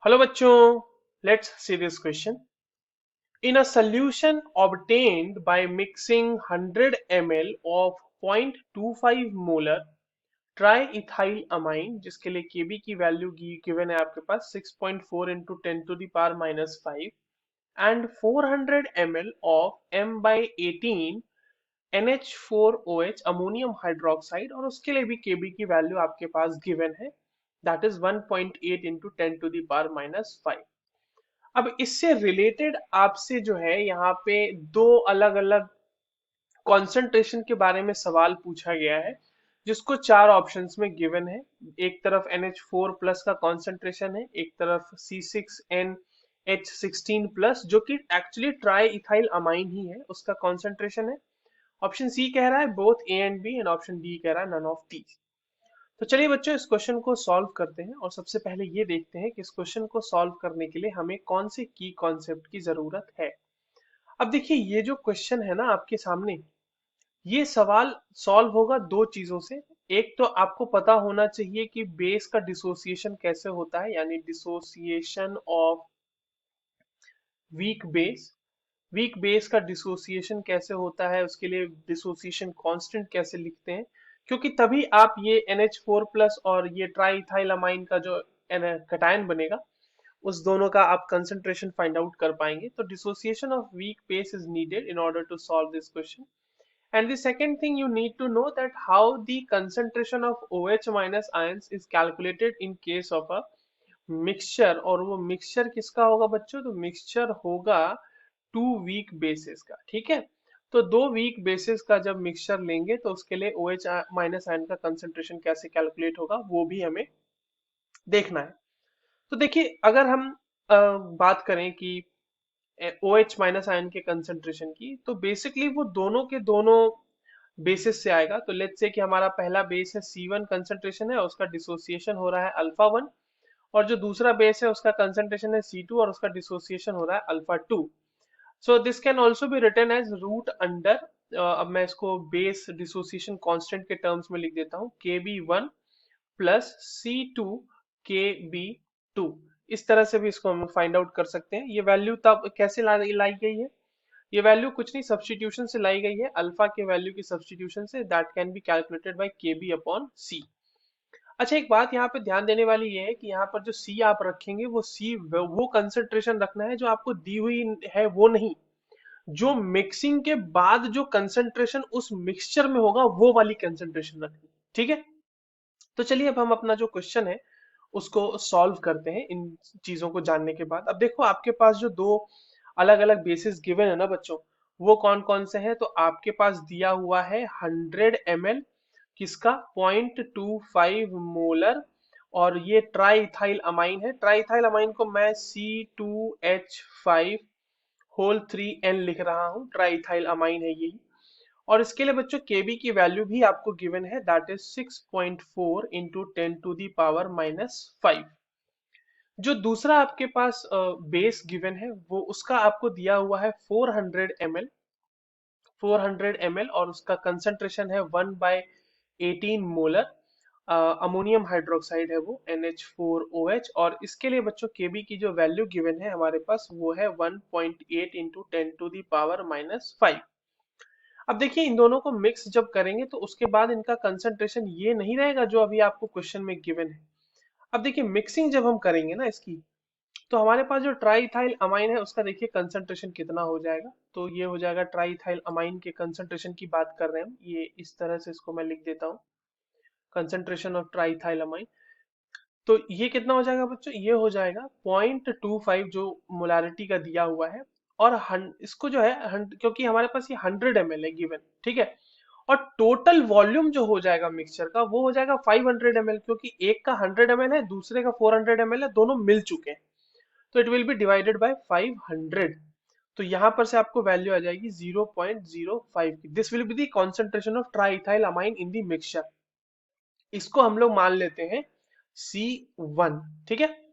Hello bachcho, let's see this question. In a solution obtained by mixing 100 ml of 0.25 molar triethylamine जिसके लिए Kb की value given है आपके पास 6.4 into 10 to the power minus 5 and 400 ml of m by 18 NH4OH ammonium hydroxide और उसके लिए भी Kb की वैल्यू आपके पास गिवन है that is 1.8 into 10 to the power minus 5. अब इससे रिलेटेड आपसे जो है यहाँ पे दो अलग अलग कॉन्सेंट्रेशन के बारे में सवाल पूछा गया है जिसको चार ऑप्शंस में गिवन है। एक तरफ NH4 प्लस का कॉन्सेंट्रेशन है, एक तरफ C6NH16 प्लस जो कि एक्चुअली ट्राई इथाइल अमाइन ही है, उसका कॉन्सेंट्रेशन है। ऑप्शन सी कह रहा है both A and B and option D कह रहा है नन ऑफ दीज। तो चलिए बच्चों इस क्वेश्चन को सॉल्व करते हैं और सबसे पहले ये देखते हैं कि इस क्वेश्चन को सॉल्व करने के लिए हमें कौन से की कॉन्सेप्ट की जरूरत है। अब देखिए ये जो क्वेश्चन है ना आपके सामने, ये सवाल सॉल्व होगा दो चीजों से। एक तो आपको पता होना चाहिए कि बेस का डिसोसिएशन कैसे होता है, यानी dissociation of weak base. Weak base का डिसोसिएशन कैसे होता है, उसके लिए डिसोसिएशन कांस्टेंट कैसे लिखते हैं, क्योंकि तभी आप ये NH4 प्लस और ये ट्राइथाइलामाइन का जो कटायन बनेगा उस दोनों का आप कंसंट्रेशन फाइंड आउट कर पाएंगे। तो dissociation of weak base is needed in order to solve this question. And the second thing you need to know that how the concentration of OH minus ions is calculated in case of a mixture. और वो mixture किसका होगा बच्चों, तो mixture होगा two week basis का। ठीक है, तो दो वीक बेसिस का जब मिक्सचर लेंगे तो उसके लिए OH माइनस आयन का कंसंट्रेशन कैसे कैलकुलेट होगा वो भी हमें देखना है। तो देखिए अगर हम बात करें कि OH माइनस आयन के कंसंट्रेशन की, तो बेसिकली वो दोनों के दोनों बेसिस से आएगा। तो लेट्स से कि हमारा पहला बेस है C1 कंसंट्रेशन है, उसका डिसोसिएशन हो रहा है अल्फा 1, और जो दूसरा बेस है उसका कंसंट्रेशन है C2 और उसका डिसोसिएशन हो रहा है alpha 2। So this can also be written as root under, अब मैं इसको बेस डिसोसिएशन कांस्टेंट के टर्म्स में लिख देता हूँ, KB1 प्लस C2KB2। इस तरह से भी इसको हम फाइंड आउट कर सकते हैं। ये वैल्यू तब कैसे लाई गई है, ये वैल्यू कुछ नहीं सब्सटीट्यूशन से लाई गई है, अल्फा के वैल्यू की सब्सटीट्यूशन से, that can be calculated by KB upon C। अच्छा एक बात यहाँ पे ध्यान देने वाली ये है कि यहाँ पर जो C आप रखेंगे वो C वो कंसंट्रेशन रखना है जो आपको दी हुई है, वो नहीं, जो मिक्सिंग के बाद जो कंसंट्रेशन उस मिक्सचर में होगा वो वाली कंसंट्रेशन रखनी। ठीक है, तो चलिए अब हम अपना जो क्वेश्चन है उसको सॉल्व करते हैं इन चीजों को जानने के बाद। अब देखो आपके पास जो दो अलग अलग बेसिस गिवन है ना बच्चों, वो कौन कौन से हैं, तो आपके पास दिया हुआ है 100 ml किसका, 0.25 मोलर, और ये ट्राइथाइल अमाइन है। ट्राइथाइल अमाइन को मैं C2H5 होल 3N लिख रहा हूँ, ट्राइथाइल अमाइन है यही। और इसके लिए बच्चों केबी की वैल्यू भी आपको गिवन है, that is 6.4 into 10 to the power minus 5। जो दूसरा आपके पास बेस गिवन है वो उसका आपको दिया हुआ है 400 ml, 400 ml, और उसका कंसंट्रेशन है 1/18 मोलर अमोनियम हाइड्रोक्साइड है वो NH4OH। और इसके लिए बच्चों केबी की जो वैल्यू गिवन है हमारे पास वो है 1.8 into 10 to the power minus 5। अब देखिए इन दोनों को मिक्स जब करेंगे तो उसके बाद इनका कंसंट्रेशन ये नहीं रहेगा जो अभी आपको क्वेश्चन में गिवन है। अब देखिए मिक्सिंग जब हम करेंगे ना इसकी, तो हमारे पास जो ट्राइथाइल अमाइन है उसका देखिए कंसंट्रेशन कितना हो जाएगा, तो ये हो जाएगा ट्राइथाइल अमाइन के कंसंट्रेशन की बात कर रहे हैं हम, ये इस तरह से इसको मैं लिख देता हूँ, कंसंट्रेशन ऑफ ट्राइथाइल अमाइन। तो ये कितना हो जाएगा बच्चों, ये हो जाएगा 0.25 जो मोलारिटी का दिया हुआ है। और इसको जो है क्योंकि हमारे पास ये 100 ml है गिवन, ठीक है, और टोटल वॉल्यूम जो हो जाएगा मिक्सचर का वो हो जाएगा 500 ml, क्योंकि एक का 100 ml है दूसरे का 400 ml है, दोनों मिल चुके हैं, तो it will be divided by 500। तो यहां पर से आपको वैल्यू आ जाएगी 0.05 की। This will be the concentration of triethyl amine in the mixture. इसको हम लोग मान लेते हैं C1। ठीक है,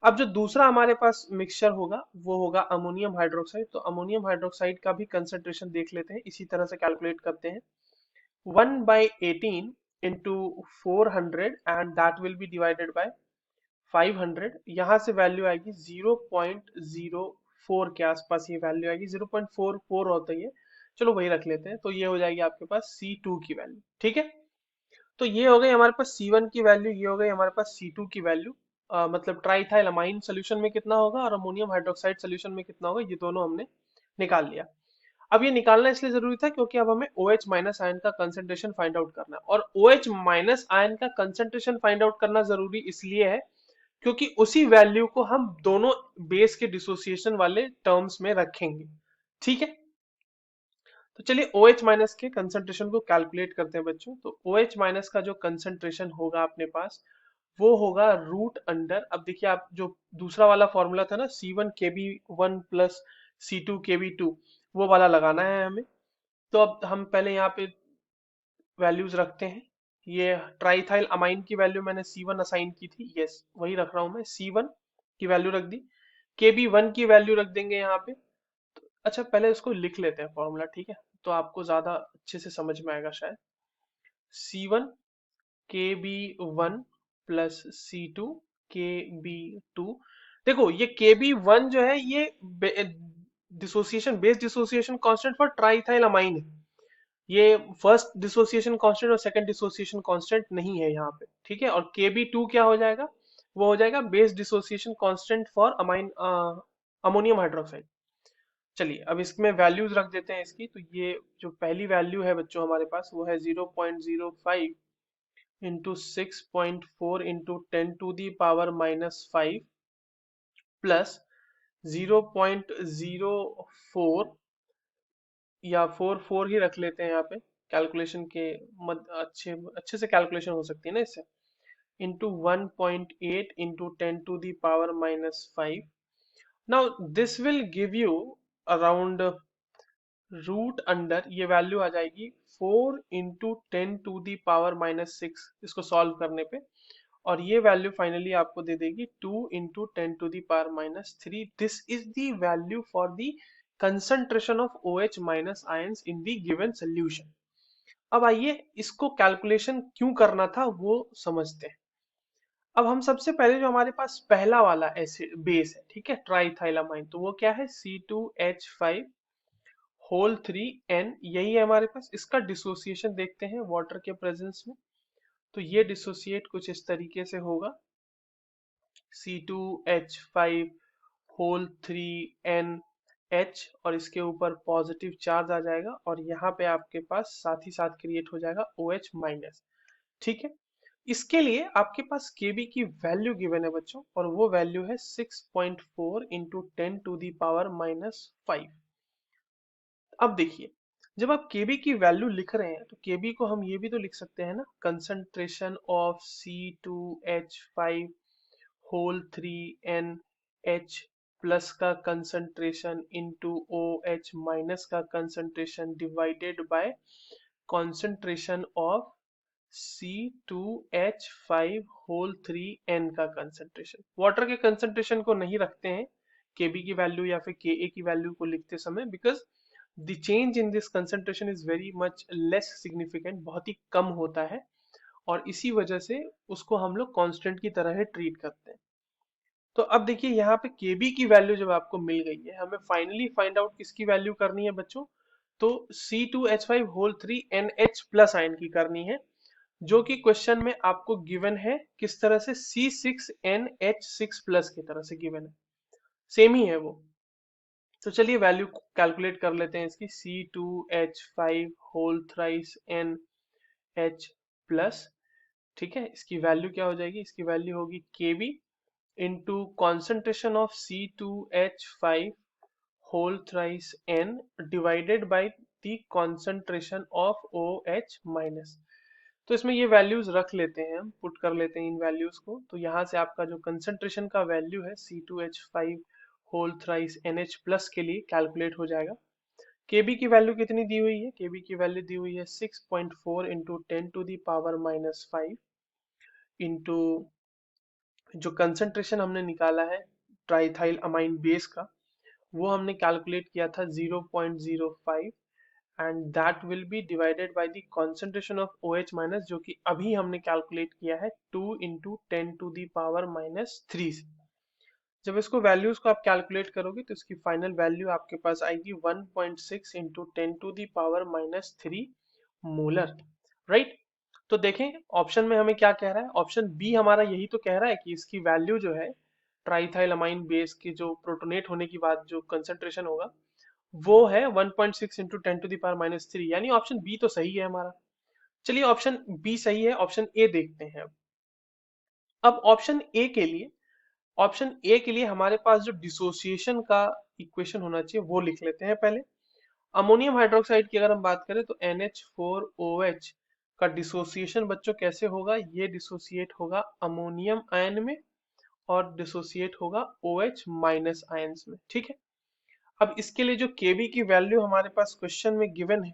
अब जो दूसरा हमारे पास मिक्सचर होगा वो होगा अमोनियम हाइड्रोक्साइड। तो अमोनियम हाइड्रोक्साइड का भी कंसंट्रेशन देख लेते हैं, इसी तरह से कैलकुलेट करते हैं, 1/18 into 400 and that will be divided by 500, यहाँ से वैल्यू आएगी 0.04 के आसपास, ये वैल्यू आएगी 0.44 होता ही है, चलो वही रख लेते हैं। तो ये हो जाएगी आपके पास C2 की वैल्यू, ठीक है। तो ये हो गई हमारे पास C1 की वैल्यू, ये हो गई हमारे पास C2 की वैल्यू। मतलब ट्राइथाइल अमाइन सोल्यूशन में कितना होगा और अमोनियम हाइड्रोक्साइड सोल्यूशन में कितना होगा, ये दोनों हमने निकाल लिया। अब ये निकालना इसलिए जरूरी था क्योंकि अब हमें OH माइनस आयन का कंसंट्रेशन फाइंड आउट करना है, और OH माइनस आयन का कंसंट्रेशन फाइंड आउट करना जरूरी इसलिए है क्योंकि उसी वैल्यू को हम दोनों बेस के डिसोसिएशन वाले टर्म्स में रखेंगे, ठीक है। तो चलिए OH माइनस के कंसंट्रेशन को कैलकुलेट करते हैं बच्चों। तो OH माइनस का जो कंसंट्रेशन होगा अपने पास, वो होगा रूट अंडर, अब देखिए आप जो दूसरा वाला फॉर्मूला था ना C1 Kb1 plus C2 Kb2, वो वाला लगाना है हमें। तो अब हम पहले यहाँ पे वैल्यूज रखते हैं। ये ट्राइथाइल अमाइन की वैल्यू मैंने C1 असाइन की थी, यस वही रख रहा हूं मैं, C1 की वैल्यू रख दी। Kb1 की वैल्यू रख देंगे यहाँ पे। अच्छा पहले इसको लिख लेते हैं फॉर्मूला, ठीक है, तो आपको ज्यादा अच्छे से समझ में आएगा शायद। C1 Kb1 plus C2 Kb2। देखो ये Kb1 जो है ये dissociation base dissociation constant for triethyl amine है। ये फर्स्ट डिसोसिएशन कांस्टेंट और सेकंड डिसोसिएशन कांस्टेंट नहीं है यहाँ पे, ठीक है। और Kb2 क्या हो जाएगा, वो हो जाएगा base dissociation constant for amine ammonium hydroxide. चलिए अब इसमें वैल्यूज रख देते हैं इसकी। तो ये जो पहली वैल्यू है बच्चों हमारे पास, वो है 0.05 इंटू 6.4 इंटू 10⁻⁻⁵ प्लस 0.04, या 44 ही रख लेते हैं यहाँ पे, कैलकुलेशन के मद अच्छे अच्छे से कैलकुलेशन हो सकती है ना इससे, into 1.8 into 10⁻⁻⁵। Now this will give you around root under, ये वैल्यू आ जाएगी 4 इंटू 10⁻⁻�6 इसको सॉल्व करने पे, और ये वैल्यू फाइनली आपको दे देगी 2 into 10⁻⁻3। This is the value for the concentration of OH minus ions in the given solution. अब आइए इसको कैलकुलेशन क्यों करना था वो समझते हैं। अब हम सबसे पहले जो हमारे पास पहला वाला एसिड बेस है, ठीक है, ट्राइथाइलामाइन, तो वो क्या है C2H5 होल 3 N, यही है हमारे पास। इसका डिसोसिएशन देखते हैं वाटर के प्रेजेंस में। तो ये डिसोसिएट कुछ इस तरीके से होगा, C2H5 होल 3NH, और इसके ऊपर पॉजिटिव चार्ज आ जाएगा, और यहाँ पे आपके पास साथ ही साथ क्रिएट हो जाएगा OH माइनस, ठीक है। इसके लिए आपके पास Kb की वैल्यू गिवन है बच्चों, और वो वैल्यू है 6.4 इंटू 10⁻⁻5। अब देखिए जब आप Kb की वैल्यू लिख रहे हैं तो Kb को हम ये भी तो लिख सकते हैं ना, concentration of C2H5 whole 3NH plus का कंसंट्रेशन इंटू OH माइनस का concentration divided by concentration of C2H5 whole 3N का कंसंट्रेशन। वाटर के कंसंट्रेशन को नहीं रखते हैं Kb की वैल्यू या फिर Ka की वैल्यू को लिखते समय, because the change in this concentration is very much less significant, बहुत ही कम होता है, और इसी वजह से उसको हम लोग कांस्टेंट की तरह ही ट्रीट करते हैं। तो अब देखिए यहाँ पे Kb की वैल्यू जब आपको मिल गई है, हमें फाइनली फाइंड आउट किसकी वैल्यू करनी है बच्चों, तो C2H5 whole 3NH plus ion की करनी है, जो कि क्वेश्चन में आपको गिवन है किस तरह से, C6NH6 प्लस की तरह से गिवन है, सेम ही है वो। तो चलिए वैल्यू कैलकुलेट कर लेते हैं इसकी, C2H5 whole thrice NH plus, ठीक है। इसकी वैल्यू क्या हो जाएगी, इसकी वैल्यू होगी Kb into concentration of C2H5 whole thrice N divided by the concentration of OH minus. तो इसमें ये वैल्यूज रख लेते हैं, हम पुट कर लेते हैं इन वैल्यूज को। तो यहाँ से आपका जो कंसंट्रेशन का वैल्यू है C2H5 whole thrice NH plus के लिए कैलकुलेट हो जाएगा। Kb की वैल्यू कितनी दी हुई है, Kb की वैल्यू दी हुई है 6.4 इंटू 10⁻⁻5 इंटू जो कंसंट्रेशन हमने निकाला है ट्राइथाइल अमाइन बेस का, वो हमने कैलकुलेट किया था 0.05, and that will be divided by the concentration of OH minus, जो कि अभी हमने कैलकुलेट किया है 2 इंटू 10⁻³ से। जब इसको वैल्यूज को आप कैलकुलेट करोगे तो इसकी फाइनल वैल्यू आपके पास आएगी 1.6 इंटू 10⁻³ मोलर, राइट। तो देखें ऑप्शन में हमें क्या कह रहा है, ऑप्शन बी हमारा यही तो कह रहा है कि इसकी वैल्यू जो है ट्राइथाइलमाइन बेस की जो प्रोटोनेट होने की बाद जो कंसंट्रेशन होगा वो है 1.6 इंटू 10⁻³ यानी ऑप्शन बी तो सही है हमारा। चलिए ऑप्शन बी सही है, ऑप्शन ए देखते हैं अब ऑप्शन ए के लिए। ऑप्शन ए के लिए हमारे पास जो डिसोसिएशन का इक्वेशन होना चाहिए वो लिख लेते हैं पहले। अमोनियम हाइड्रोक्साइड की अगर हम बात करें तो NH4OH का डिसोसिएशन बच्चों कैसे होगा, ये डिसोसिएट होगा अमोनियम आयन में और डिसोसिएट होगा OH माइनस आयंस में, ठीक है। अब इसके लिए जो Kb की वैल्यू हमारे पास क्वेश्चन में गिवन है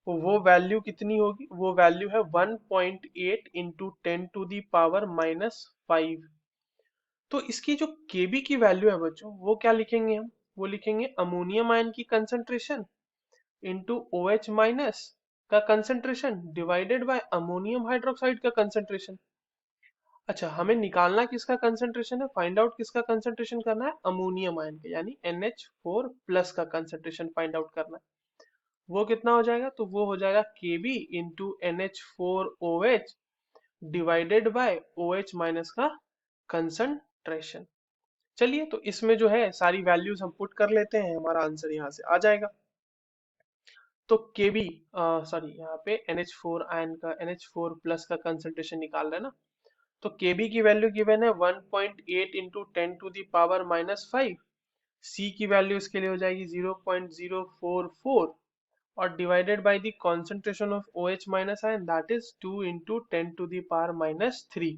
वो वैल्यू कितनी होगी, वो वैल्यू है 1.8 इंटू 10⁻⁻5। तो इसकी जो Kb की वैल्यू है बच्चों वो क्या लिखेंगे हम, वो लिखेंगे अमोनियम आयन की कंसंट्रेशन इंटू OH माइनस का concentration divided bye ammonium hydroxide का कंसंट्रेशन। अच्छा हमें निकालना किसका कंसंट्रेशन है, फाइंड आउट किसका कंसंट्रेशन करना है, अमोनियम आयन का, यानी NH4 प्लस का कंसंट्रेशन फाइंड आउट करना है। वो कितना हो जाएगा, तो वो हो जाएगा Kb into NH4OH divided by OH minus का कंसंट्रेशन। चलिए तो इसमें जो है सारी वैल्यूज हम पुट कर लेते हैं, हमारा आंसर यहाँ से आ जाएगा। तो Kb सॉरी यहाँ पे NH4 आयन का NH4 प्लस का कंसंट्रेशन निकाल रहे हैं ना, तो Kb की वैल्यू गिवन है 1.8 इंटू 10⁻⁻5। C की वैल्यू इसके लिए हो जाएगी 0.044 और divided by the concentration of OH minus ion that is 2 into 10⁻³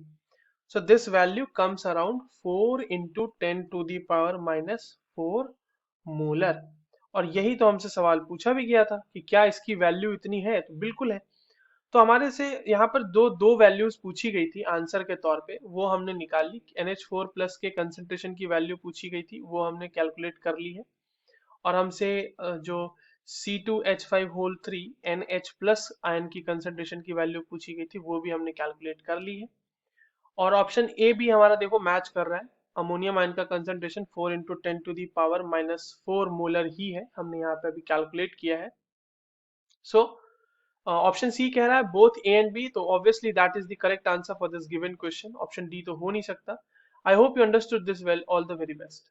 so this value comes around 4 into 10⁻⁻4 molar. और यही तो हमसे सवाल पूछा भी गया था कि क्या इसकी वैल्यू इतनी है, तो बिल्कुल है। तो हमारे से यहाँ पर दो दो वैल्यूज पूछी गई थी आंसर के तौर पे, वो हमने निकाल ली। NH4 प्लस के कंसंट्रेशन की वैल्यू पूछी गई थी वो हमने कैलकुलेट कर ली है, और हमसे जो C2H5 whole 3 NH plus ion की कंसंट्रेशन की वैल्यू पूछी गई थी वो भी हमने कैलकुलेट कर ली है। और ऑप्शन ए भी हमारा देखो मैच कर रहा है, अमोनियम आयन का कंसंट्रेशन 4 इंटू 10⁻⁻4 मोलर ही है, हमने यहाँ पे अभी कैलकुलेट किया है। सो ऑप्शन सी कह रहा है बोथ ए एंड बी, तो obviously that is the correct answer for this given question. Option D तो हो नहीं सकता। I hope you understood this well, all the very best.